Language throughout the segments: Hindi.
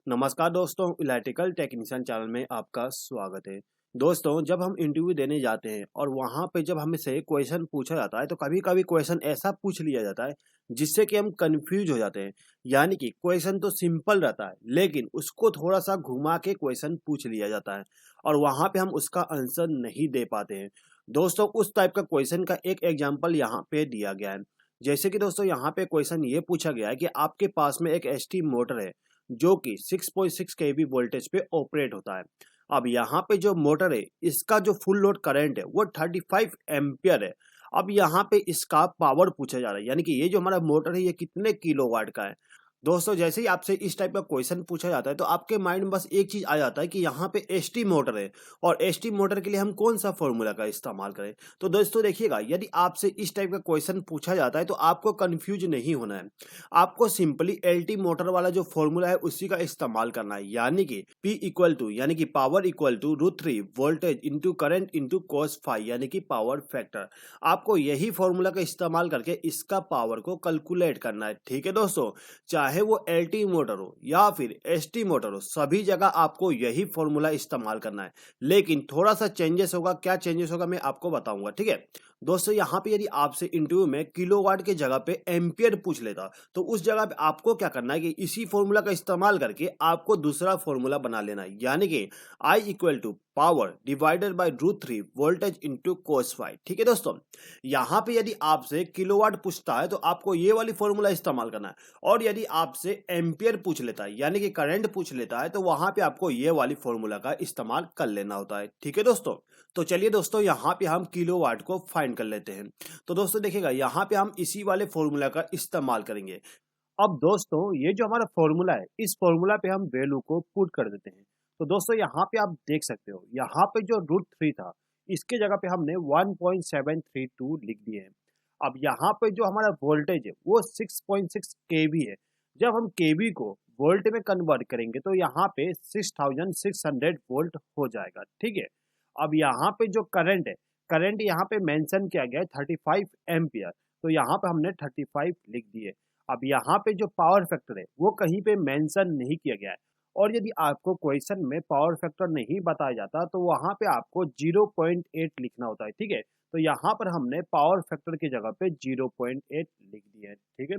नमस्कार दोस्तों, इलेक्ट्रिकल टेक्नीशियन चैनल में आपका स्वागत है। दोस्तों, जब हम इंटरव्यू देने जाते हैं और वहाँ पे जब हमसे क्वेश्चन पूछा जाता है तो कभी-कभी क्वेश्चन ऐसा पूछ लिया जाता है जिससे कि हम कंफ्यूज हो जाते हैं। यानी कि क्वेश्चन तो सिंपल रहता है लेकिन उसको थोड़ा-सा घुमा के क्वेश्चन पूछ लिया जाता है और वहाँ पे हम उसका आंसर नहीं दे पाते हैं। दोस्तों, उस टाइप का क्वेश्चन का एक एग्जाम्पल यहाँ पे दिया गया है। जैसे कि दोस्तों यहाँ पे क्वेश्चन ये पूछा गया है कि आपके पास में एक एसटी मोटर है जो कि 6.6 केवी वोल्टेज पे ऑपरेट होता है। अब यहाँ पे जो मोटर है इसका जो फुल लोड करंट है वो 35 एम्पियर है। अब यहाँ पे इसका पावर पूछा जा रहा है, यानी कि ये जो हमारा मोटर है ये कितने किलोवाट का है। दोस्तों, जैसे ही आपसे इस टाइप का क्वेश्चन पूछा जाता है तो आपके माइंड में बस एक चीज आ जाता है कि यहाँ पे एसटी मोटर है और एसटी मोटर के लिए हम कौन सा फॉर्मूला का इस्तेमाल करें। तो दोस्तों देखिएगा, यदि आपसे इस टाइप का क्वेश्चन पूछा जाता है तो आपको कंफ्यूज नहीं होना है। आपको सिंपली एलटी मोटर वाला जो फॉर्मूला है उसी का इस्तेमाल करना है, यानी कि P इक्वल टू यानी कि power equal to √3 voltage into current into cos phi यानी कि पावर फैक्टर। आपको यही फॉर्मूला का इस्तेमाल करके इसका पावर को कैलकुलेट करना है। ठीक है दोस्तों, चाहे वो एलटी मोटर हो या फिर एसटी मोटर हो, सभी जगह आपको यही फॉर्मूला इस्तेमाल करना है। लेकिन थोड़ा सा चेंजेस होगा, क्या चेंजेस होगा मैं आपको बताऊंगा। ठीक है दोस्तों, यहाँ पे यदि आपसे इंटरव्यू में किलोवाट के जगह पे एम्पियर पूछ लेता तो उस जगह पे आपको क्या करना है कि इसी फॉर्मूला का इस्तेमाल करके आपको दूसरा फॉर्मूला बना लेना है, यानी कि I equal to power divided by √3 voltage into cos phi. ठीक है दोस्तों, यहाँ पे यदि आपसे किलोवाट पूछता है तो आपको ये वाली फॉर्मूला इस्तेमाल करना है और यदि आपसे एम्पियर पूछ लेता है यानी कि करंट पूछ लेता है तो वहां पे आपको ये वाली फॉर्मूला का इस्तेमाल कर लेना होता है। ठीक है दोस्तों, तो चलिए दोस्तों यहाँ पे हम किलोवाट को फाइंड कर लेते हैं। तो दोस्तों देखिएगा, यहाँ पे हम इसी वाले फॉर्मूला का इस्तेमाल करेंगे। अब दोस्तों ये जो हमारा फॉर्मूला है इस फॉर्मूला पे हम वैल्यू को पुट कर देते हैं। तो दोस्तों यहाँ पे आप देख सकते हो, यहाँ पे जो √3 था इसके जगह पे हमने 1.732 लिख दिए हैं। अब यहाँ पे जो हमारा वोल्टेज है वो 6.6 केवी है। जब हम केवी को वोल्ट में कन्वर्ट करेंगे तो यहाँ पे 6600 वोल्ट हो जाएगा। ठीक है, अब यहाँ पे जो करंट है, करंट यहाँ पे मेंशन किया गया है 35 एम्पियर, तो यहाँ पे हमने 35 लिख दिए। अब यहाँ पे जो पावर फैक्टर है वो कहीं पे मेंशन नहीं किया गया है और यदि आपको क्वेश्चन में पावर फैक्टर नहीं बताया जाता तो वहां पे आपको 0.8 लिखना होता है। ठीक है, तो यहाँ पर हमने पावर फैक्टर की जगह पे 0.8 लिख दिया है। ठीक है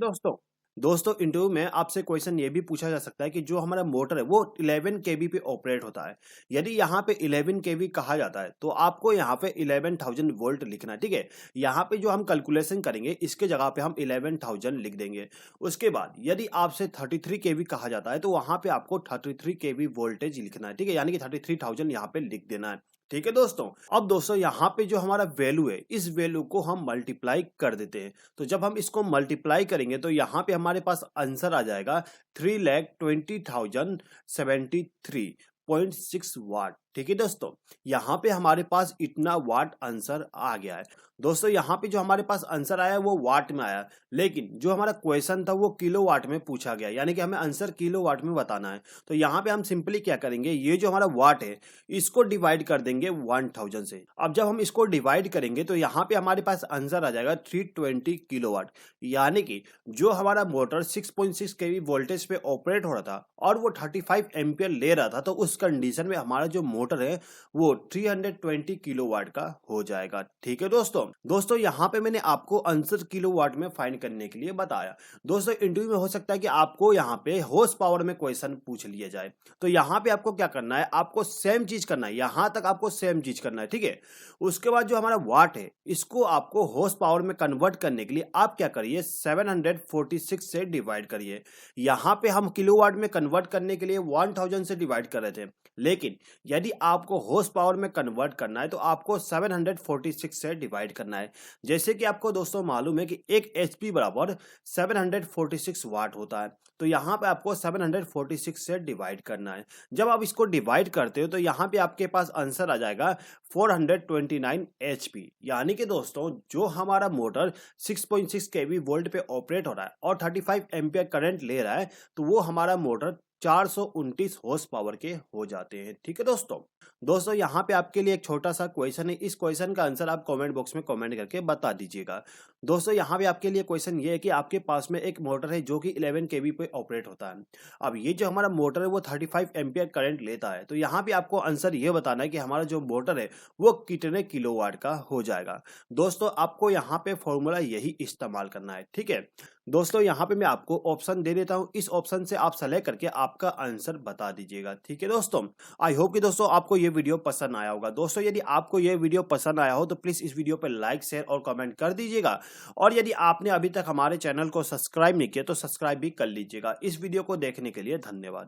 दोस्तों इंटरव्यू में आपसे क्वेश्चन ये भी पूछा जा सकता है कि जो हमारा मोटर है वो 11 केवी पे ऑपरेट होता है। यदि यहाँ पे 11 केवी कहा जाता है तो आपको यहाँ पे 11,000 वोल्ट लिखना है। ठीक है, यहाँ पे जो हम कैलकुलेशन करेंगे इसके जगह पे हम 11,000 लिख देंगे। उसके बाद यदि आपसे 33 केवी कहा जाता है तो वहां पे आपको 33 केवी वोल्टेज लिखना है। ठीक है, यानी कि 33,000 यहाँ पे लिख देना है। ठीक है दोस्तों, अब दोस्तों यहाँ पे जो हमारा वैल्यू है इस वैल्यू को हम मल्टीप्लाई कर देते हैं। तो जब हम इसको मल्टीप्लाई करेंगे तो यहाँ पे हमारे पास आंसर आ जाएगा 3,20,073.6 वाट। ठीक है दोस्तों, यहाँ पे हमारे पास इतना वाट आंसर आ गया है। दोस्तों यहाँ पे जो हमारे पास आंसर आया वो वाट में आया, लेकिन जो हमारा क्वेश्चन था वो किलोवाट में पूछा गया, यानी कि हमें आंसर किलोवाट में बताना है। तो यहाँ पे हम सिंपली क्या करेंगे, ये जो हमारा वाट है इसको डिवाइड कर देंगे 1000 से। अब जब हम इसको डिवाइड करेंगे तो यहाँ पे हमारे पास आंसर आ जाएगा 320 किलोवाट, यानी कि जो हमारा मोटर 6.6 केवी वोल्टेज पे ऑपरेट हो रहा था और वो 35 एम्पियर ले रहा था, तो उस कंडीशन में हमारा जो मोटर है वो 320 किलोवाट का हो जाएगा। ठीक है दोस्तों यहाँ पे मैंने आपको आंसर किलोवाट में फाइंड करने के लिए बताया। दोस्तों इंटरव्यू में हो सकता है कि आपको यहाँ पे हॉर्स पावर में क्वेश्चन पूछ लिया जाए, तो यहाँ पे आपको क्या करना है, आपको सेम चीज करना है, यहाँ तक आपको सेम चीज करना है। ठीक है, उसके बाद जो हमारा वाट है इसको आपको हॉर्स पावर में कन्वर्ट करने के लिए आप क्या करिए, 746 से डिवाइड करिए। यहाँ पे हम किलोवाट में कन्वर्ट करने के लिए 1000 से डिवाइड कर रहे थे, लेकिन यदि आपको हॉर्स पावर में कन्वर्ट करना है तो आपको 746 से डिवाइड करना है। जैसे कि आपको दोस्तों मालूम है कि एक एचपी बराबर 746 वाट होता है, तो यहाँ पे आपको 746 से डिवाइड करना है। जब आप इसको डिवाइड करते हो तो यहाँ पे आपके पास आंसर आ जाएगा 429 एचपी, यानी कि दोस्तों जो हमारा मोटर 6.6 केवी वोल्ट पे ऑपरेट हो रहा है और 35 एम्पियर करंट ले रहा है, तो वो हमारा मोटर 429 हॉर्स पावर के हो जाते हैं। ठीक है दोस्तों, दोस्तों यहाँ पे आपके लिए एक छोटा सा क्वेश्चन है, इस क्वेश्चन का आंसर आप कमेंट बॉक्स में कमेंट करके बता दीजिएगा। दोस्तों यहाँ पे आपके लिए क्वेश्चन ये है कि आपके पास में एक मोटर है जो कि 11 केवी पे ऑपरेट होता है। अब ये जो हमारा मोटर है वो 35 एम्पियर करंट लेता है, तो यहाँ पे आपको आंसर ये बताना है कि हमारा जो मोटर है वो कितने किलोवाट का हो जाएगा। दोस्तों आपको यहाँ पे फॉर्मूला यही इस्तेमाल करना है, ठीक है। दोस्तों यहाँ पे मैं आपको ऑप्शन दे देता हूँ, इस ऑप्शन से आप सेलेक्ट करके आपका आंसर बता दीजिएगा, ठीक है दोस्तों। आई होप कि दोस्तों आपको ये वीडियो पसंद आया होगा। दोस्तों यदि आपको ये वीडियो पसंद आया हो तो प्लीज इस वीडियो पर लाइक शेयर और कमेंट कर दीजिएगा, और यदि आपने अभी तक हमारे चैनल को सब्सक्राइब नहीं किया तो सब्सक्राइब भी कर लीजिएगा। इस वीडियो को देखने के लिए धन्यवाद।